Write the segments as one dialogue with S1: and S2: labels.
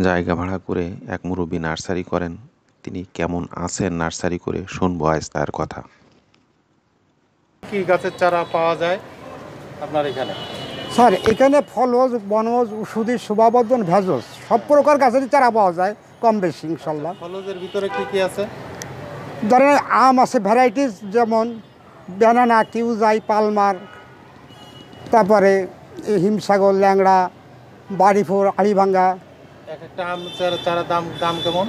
S1: জায়গা ভাড়া করে এক মুরব্বি নার্সারি করেন। তিনি কেমন আছেন নার্সারি করে শুনবো আজ তার কথা।
S2: কি গাছের চারা পাওয়া যায় আপনার এখানে?
S3: স্যার এখানে ফলজ বনজ ওষুধি শোভাবর্ধন ভেষজ সব প্রকার গাছের চারা পাওয়া যায় কম বেশি ইনশাল্লাহ।
S2: ফলজের ভিতরে কি কি আছে?
S3: ধরেন আম আছে ভ্যারাইটিস, যেমন ব্যানানা, কিউজাই, পালমার, তারপরে হিমসাগর, ল্যাংড়া, বাড়িফোর, আড়িভাঙ্গা।
S2: এক একটা আম চারা দাম কেমন?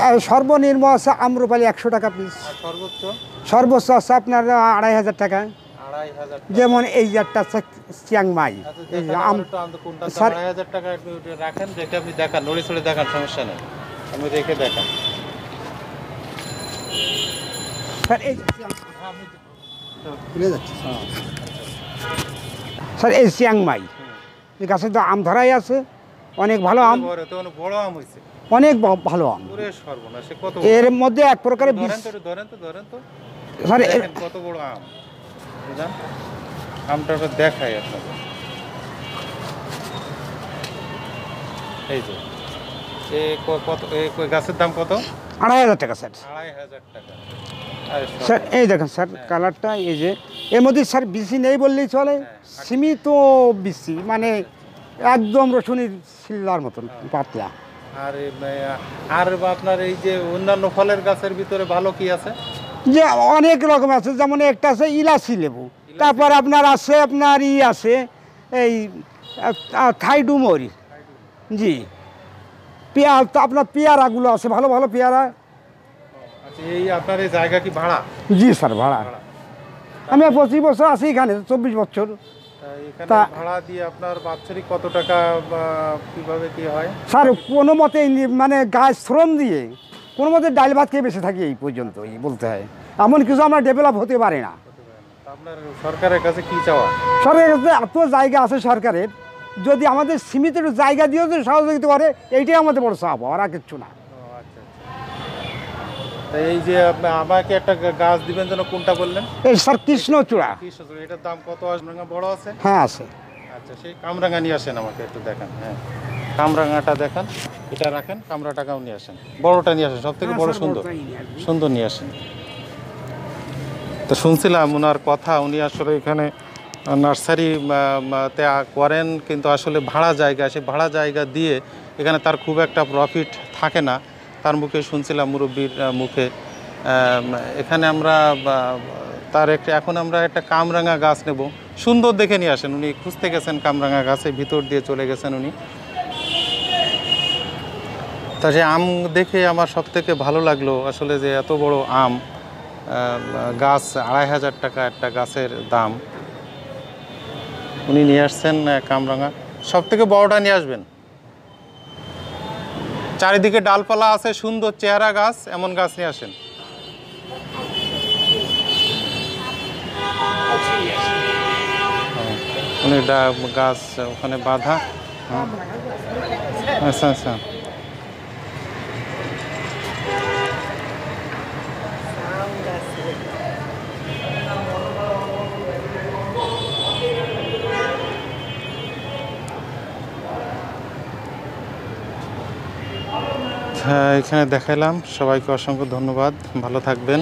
S3: আর সর্বনিম্ন আছে আম্রপালি 100 টাকা পিস,
S2: আর সর্বোচ্চ?
S3: সর্বোচ্চ আছে আপনার 2500 টাকা।
S2: 2500?
S3: যেমন এই যে একটা আছে চিয়াংমাই, এই যে আম।
S2: স্যার 2500 টাকা রাখেন, রেখে আপনি দেখান, নড়ে চড়ে দেখান, সমস্যা নেই, আমি রেখে দেখান।
S3: স্যার এই স্যার এই চিয়াংমাই এই গাছের তো আম ধরাই আছে, অনেক ভালো আম,
S2: বড় আম হয়েছে,
S3: অনেক ভালো আম। এর মধ্যে এক প্রকারের
S2: ধরেন তো
S3: স্যার
S2: কত বড় আম, আমটা দেখাই আপনাকে। এই যে গাছের দাম কত?
S3: 2500 টাকা স্যার।
S2: 2500 টাকা।
S3: স্যার এই দেখেন স্যার কালারটা, এই যে এর মধ্যে স্যার বিসি নেই বললেই চলে, সীমিত বিসি, মানে একদম রসুনের শিল্লার মতন পাতলা।
S2: আর আপনার এই যে অন্যান্য ফলের গাছের ভিতরে ভালো কি আছে?
S3: যে অনেক রকম আছে, যেমন একটা আছে ইলাচি লেবু, তারপর আপনার আছে আপনার আছে এই থাইডুমরি, জি, আপনার পেয়ারাগুলো আছে, ভালো ভালো পেয়ারা।
S2: এই আপনার এই জায়গা কি ভাড়া?
S3: জি স্যার ভাড়া। আমি 25 বছর আছি এখানে, 24 বছর।
S2: তা ভাড়া দিয়ে আপনার বাৎসরিক কত টাকা কিভাবে কি হয়?
S3: স্যার কোনো মতে মানে গাছ শ্রম দিয়ে কোনো মতে ডাল ভাত খেয়ে বেঁচে থাকি এই পর্যন্ত, বলতে হয়। এমন কিছু আমরা ডেভেলপ হতে পারে না।
S2: আপনার সরকারের কাছে কি চাওয়া?
S3: সরকারের কাছে এত জায়গা আছে সরকারের, যদি আমাদের সীমিত একটু জায়গা দিয়েও যদি সহযোগিতা করে, এইটাই আমাদের বড় চাপ, আর কিচ্ছু না।
S2: এই যে আমাকে একটা গাছ দিবেন যেন, কোনটা বললেন?
S3: এই স্যার কৃষ্ণচূড়া।
S2: কৃষ্ণচূড়া, এটার দাম কত? কামরাঙা বড় আছে?
S3: হ্যাঁ আছে।
S2: আচ্ছা, সেই কামরাঙা নিয়ে আসেন, আমাকে একটু দেখান। হ্যাঁ, কামরাঙাটা দেখান, এটা রাখেন, কামরাটাও নিয়ে আসেন, বড়টা নিয়ে আসেন, সব থেকে বড় সুন্দর নিয়ে আসেন। তো শুনছিলাম ওনার কথা, উনি আসলে এখানে নার্সারি করেন, কিন্তু আসলে ভাড়া জায়গা, সেই ভাড়া জায়গা দিয়ে এখানে তার খুব একটা প্রফিট থাকে না। তার মুখে শুনছিলাম, মুরব্বীর মুখে। এখানে আমরা এখন আমরা একটা কামরাঙা গাছ নেব, সুন্দর দেখে নিয়ে আসেন। উনি খুঁজতে গেছেন কামরাঙা গাছের ভিতর দিয়ে চলে গেছেন উনি। তা সে আম দেখে আমার সব থেকে ভালো লাগলো আসলে, যে এত বড় আম গাছ, 2500 টাকা একটা গাছের দাম। উনি নিয়ে আসছেন কামরাঙা, সব থেকে বড়টা নিয়ে আসবেন। চারিদিকে ডালপালা আছে, সুন্দর চেহারা গাছ, এমন গাছ নিয়ে আসেন। উনি গাছ ওখানে বাঁধা। আচ্ছা আচ্ছা, এখানে দেখাইলাম। সবাইকে অসংখ্য ধন্যবাদ, ভালো থাকবেন।